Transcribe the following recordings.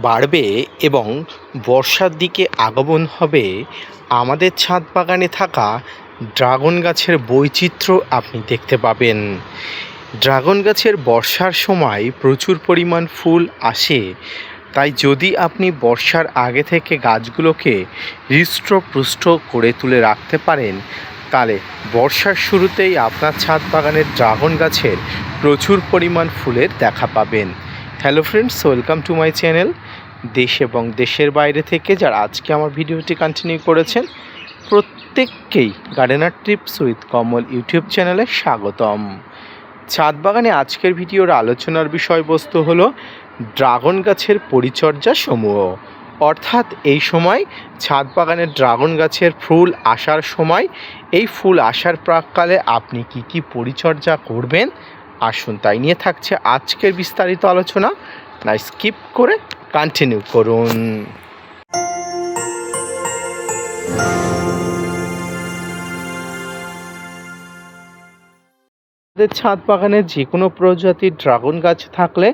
বাড়বে এবং বর্ষার দিকে আগমন হবে আমাদের ছাদ বাগানে থাকা ড্রাগন গাছের বৈচিত্র্য আপনি দেখতে পাবেন। ড্রাগন গাছের বর্ষার সময় প্রচুর পরিমাণ ফুল আসে, তাই যদি আপনি বর্ষার আগে থেকে গাছগুলোকে হৃষ্টপুষ্ট করে তুলে রাখতে পারেন, তাহলে বর্ষার শুরুতেই আপনার ছাদ বাগানের ড্রাগন গাছের প্রচুর পরিমাণ ফুলের দেখা পাবেন। Hello friends, welcome to my channel. দেশ এবং দেশের বাইরে থেকে যারা আজকে আমার ভিডিওটি কন্টিনিউ করেছেন, প্রত্যেককেই gardener tips with Kamal YouTube চ্যানেলে স্বাগতম। ছাদ বাগানে আজকের ভিডিওর আলোচনার বিষয়বস্তু হলো ড্রাগন গাছের পরিচর্যা সমূহ। অর্থাৎ এই সময় ছাদ বাগানের ড্রাগন গাছের ফুল আসার সময়, এই ফুল আসার প্রাককালে আপনি কি পরিচর্যা করবেন, আসুন তাই নিয়ে থাকছে আজকের বিস্তারিত আলোচনা। না স্কিপ করে কন্টিনিউ করুন। ছাদ বাগানে যে কোনো প্রজাতির ড্রাগন গাছ থাকলে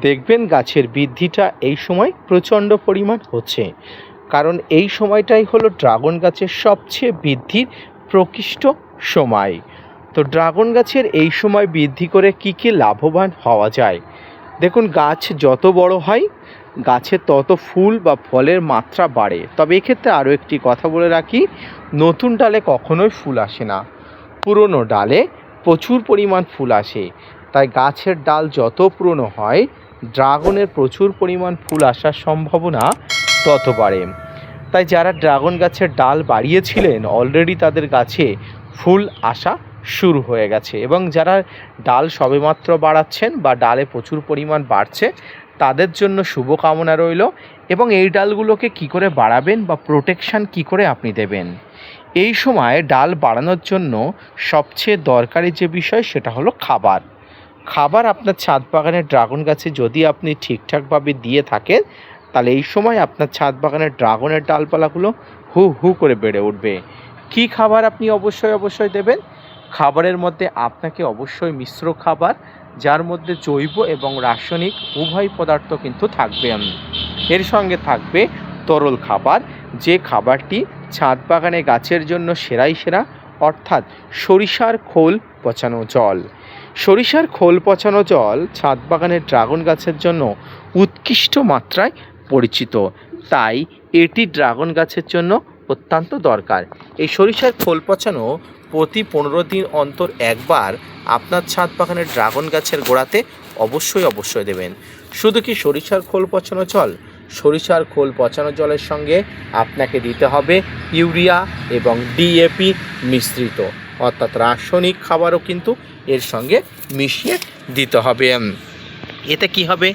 দেখবেন গাছের বৃদ্ধিটা এই সময় প্রচণ্ড পরিমাণ হচ্ছে, কারণ এই সময়টাই হলো ড্রাগন গাছের সবচেয়ে বৃদ্ধির প্রকৃষ্ট সময়। তো ড্রাগন গাছের এই সময় বৃদ্ধি করে কি লাভবান হওয়া যায়, দেখুন গাছ যত বড় হয় গাছে তত ফুল বা ফলের মাত্রা বাড়ে। তবে এক্ষেত্রে আরও একটি কথা বলে রাখি, নতুন ডালে কখনোই ফুল আসে না, পুরনো ডালে প্রচুর পরিমাণ ফুল আসে। তাই গাছের ডাল যত পুরনো হয় ড্রাগনের প্রচুর পরিমাণ ফুল আসার সম্ভাবনা তত বাড়ে। তাই যারা ড্রাগন গাছের ডাল বাড়িয়েছিলেন অলরেডি তাদের গাছে ফুল আসা শুরু হয়ে গেছে, এবং যারা ডাল সবেমাত্র বাড়াচ্ছেন বা ডালে প্রচুর পরিমাণ বাড়ছে তাদের জন্য শুভকামনা রইল। এবং এই ডালগুলোকে কি করে বাড়াবেন বা প্রোটেকশান কি করে আপনি দেবেন, এই সময় ডাল বাড়ানোর জন্য সবচেয়ে দরকারি যে বিষয় সেটা হলো খাবার আপনার ছাদ বাগানের ড্রাগন গাছে যদি আপনি ঠিকঠাকভাবে দিয়ে থাকেন, তাহলে এই সময় আপনার ছাদ বাগানের ড্রাগনের ডালপালাগুলো হু হু করে বেড়ে উঠবে। কি খাবার আপনি অবশ্যই দেবেন? খাবারের মধ্যে আপনাকে অবশ্যই মিশ্র খাবার, যার মধ্যে জৈব এবং রাসায়নিক উভয় পদার্থ কিন্তু থাকবে। এর সঙ্গে থাকবে তরল খাবার, যে খাবারটি ছাদ বাগানে গাছের জন্য সেরা, অর্থাৎ সরিষার খোল পচানো জল। সরিষার খোল পচানো জল ছাদ বাগানের ড্রাগন গাছের জন্য উৎকৃষ্ট মাত্রায় পরিচিত, তাই এটি ড্রাগন গাছের জন্য অত্যন্ত দরকার। এই সরিষার খোল পচানো প্রতি 15 দিন অন্তর একবার আপনার ছাদ বাগানের ড্রাগন গাছের গোড়াতে অবশ্যই দেবেন। শুধু কি সরিষার খোল পচানো জল? সরিষার খোল পচানো জলের সঙ্গে আপনাকে দিতে হবে ইউরিয়া এবং ডিএপি মিশ্রিত, অর্থাৎ রাসায়নিক খাবারও কিন্তু এর সঙ্গে মিশিয়ে দিতে হবে। এতে কি হবে,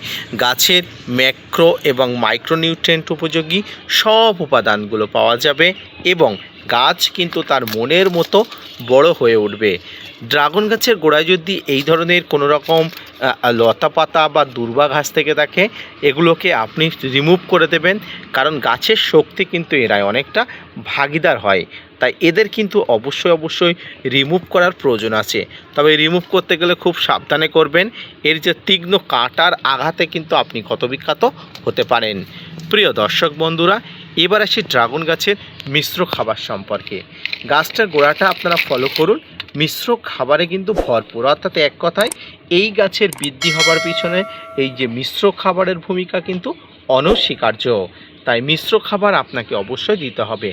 গাছের ম্যাক্রো এবং মাইক্রোনিউট্রিয়েন্ট উপযোগী সব উপাদানগুলো পাওয়া যাবে এবং গাছ কিন্তু তার মনের মতো বড় হয়ে উঠবে। ড্রাগন গাছের গোড়ায় যদি এই ধরনের কোনো রকম লতা পাতা বা দুর্বা ঘাস থেকে থাকে, এগুলোকে আপনি রিমুভ করে দেবেন, কারণ গাছের শক্তি কিন্তু এরাই অনেকটা ভাগিদার হয়। তাই এদের কিন্তু অবশ্যই রিমুভ করার প্রয়োজন আছে। তবে রিমুভ করতে গেলে খুব সাবধানে করবেন, এর যে তীক্ষ্ণ কাঁটার আঘাতে কিন্তু আপনি ক্ষতবিক্ষত হতে পারেন। প্রিয় দর্শক বন্ধুরা, এবার আসি ড্রাগন গাছের মিশ্র খাবার সম্পর্কে। গাছটার গোড়াটা আপনারা ফলো করুন, মিশ্র খাবারে কিন্তু ভরপুর, অর্থাৎ এক কথায় এই গাছের বৃদ্ধি হবার পিছনে এই যে মিশ্র খাবারের ভূমিকা কিন্তু অনস্বীকার্য। তাই মিশ্র খাবার আপনাকে অবশ্যই দিতে হবে।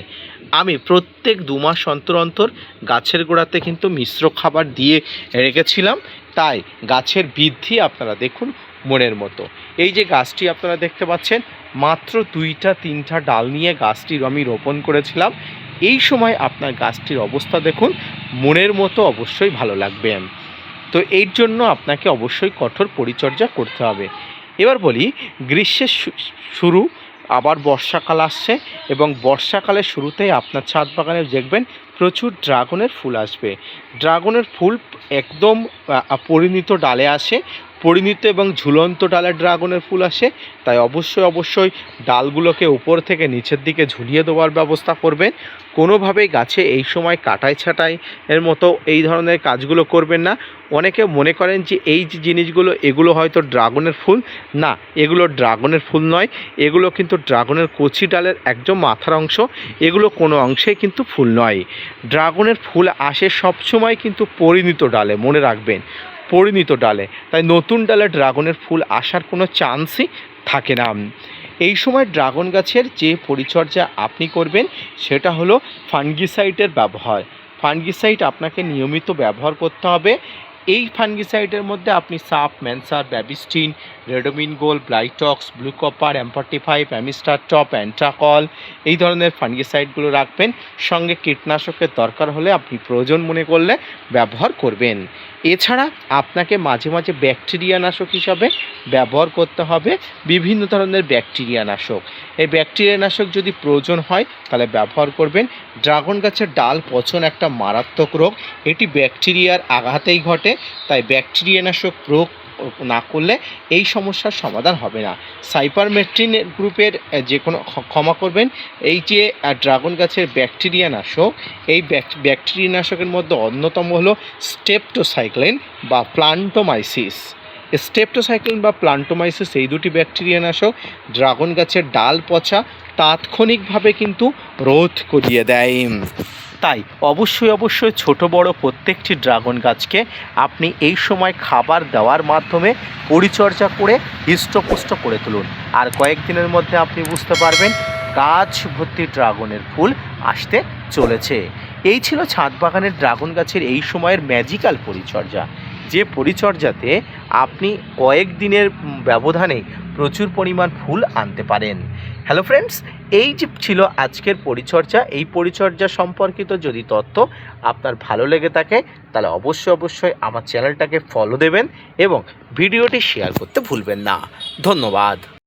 আমি প্রত্যেক 2 মাস অন্তর গাছের গোড়াতে কিন্তু মিশ্র খাবার দিয়ে রেখেছিলাম, তাই গাছের বৃদ্ধি আপনারা দেখুন মনের মতো। এই যে গাছটি আপনারা দেখতে পাচ্ছেন, মাত্র 2-3টা ডাল নিয়ে গাছটির আমি রোপণ করেছিলাম। এই সময় আপনার গাছটির অবস্থা দেখুন, মনের মতো অবশ্যই ভালো লাগবে। তো এর জন্য আপনাকে অবশ্যই কঠোর পরিচর্যা করতে হবে। এবার বলি, গ্রীষ্মের শুরু, আবার বর্ষাকাল আসছে এবং বর্ষাকালের শুরুতেই আপনার ছাদ বাগানে দেখবেন প্রচুর ড্রাগনের ফুল আসবে। ড্রাগনের ফুল একদম পরিণত ডালে আসে, পরিণত এবং ঝুলন্ত ডালে ড্রাগনের ফুল আসে, তাই অবশ্যই ডালগুলোকে উপর থেকে নিচের দিকে ঝুলিয়ে দেওয়ার ব্যবস্থা করবেন। কোনোভাবেই গাছে এই সময় কাটাই ছাঁটাই এর মতো এই ধরনের কাজগুলো করবেন না। অনেকে মনে করেন যে এই যে জিনিসগুলো এগুলো হয়তো ড্রাগনের ফুল, না, এগুলো ড্রাগনের ফুল নয়, এগুলো কিন্তু ড্রাগনের কচি ডালের একদম মাথার অংশ, এগুলো কোনো অংশেই কিন্তু ফুল নয়। ড্রাগনের ফুল আসে সবসময় কিন্তু পরিণত ডালে, মনে রাখবেন, পরিণত ডালে, তাই নতুন ডালে ড্রাগনের ফুল আসার কোনো চান্সই থাকে না। এই সময় ড্রাগন গাছের যে পরিচর্যা আপনি করবেন সেটা হলো ফাঙ্গিসাইডের ব্যবহার। ফাঙ্গিসাইড আপনাকে নিয়মিত ব্যবহার করতে হবে। এই ফাঙ্গিসাইডের মধ্যে আপনি সাপ, ম্যানসার, Bavistin, Ridomil Gold, Blitox, Blue Copper, M45, Amistar Top, Antracol এই ধরনের ফাঙ্গিসাইডগুলো রাখবেন। সঙ্গে কীটনাশকের দরকার হলে আপনি প্রয়োজন মনে করলে ব্যবহার করবেন। এছাড়া আপনাকে মাঝে মাঝে ব্যাকটেরিয়া নাশক হিসাবে ব্যবহার করতে হবে বিভিন্ন ধরনের ব্যাকটেরিয়া নাশক। এই ব্যাকটেরিয়া নাশক যদি প্রয়োজন হয় তাহলে ব্যবহার করবেন। ড্রাগন গাছের ডাল পচন একটা মারাত্মক রোগ, এটি ব্যাকটেরিয়ার আঘাতেই ঘটে, তাই ব্যাকটেরিয়া নাশক প্রয়োগ না করলে এই সমস্যার সমাধান হবে না। সাইপারমেট্রিন গ্রুপের যে কোনো ক্ষমা করবেন, এই যে ড্রাগন গাছের ব্যাকটেরিয়া নাশক, এই ব্যাকটেরিয়া নাশকের মধ্যে অন্যতম হলো স্ট্রেপ্টোসাইক্লিন বা প্লান্টোমাইসিস। স্ট্রেপ্টোসাইক্লিন বা প্লান্টোমাইসিস এই দুটি ব্যাকটেরিয়া নাশক ড্রাগন গাছের ডাল পচা তাৎক্ষণিকভাবে কিন্তু রোধ করিয়ে দেয়। তাই অবশ্যই ছোট বড় প্রত্যেকটি ড্রাগন গাছকে আপনি এই সময় খাবার দেওয়ার মাধ্যমে পরিচর্যা করে হৃষ্টপুষ্ট করে তুলুন। আর কয়েকদিনের মধ্যে আপনি বুঝতে পারবেন গাছ ভর্তি ড্রাগনের ফুল আসতে চলেছে। এই ছিল ছাদ বাগানের ড্রাগন গাছের এই সময়ের ম্যাজিক্যাল পরিচর্যা, যে পরিচর্যাতে আপনি কয়েকদিনের ব্যবধানে প্রচুর পরিমাণ ফুল আনতে পারেন। হ্যালো ফ্রেন্ডস, এই যে ছিল আজকের পরিচর্যা। এই পরিচর্যা সম্পর্কিত যদি তথ্য আপনার ভালো লেগে থাকে তাহলে অবশ্যই আমার চ্যানেলটাকে ফলো দেবেন এবং ভিডিওটি শেয়ার করতে ভুলবেন না। ধন্যবাদ।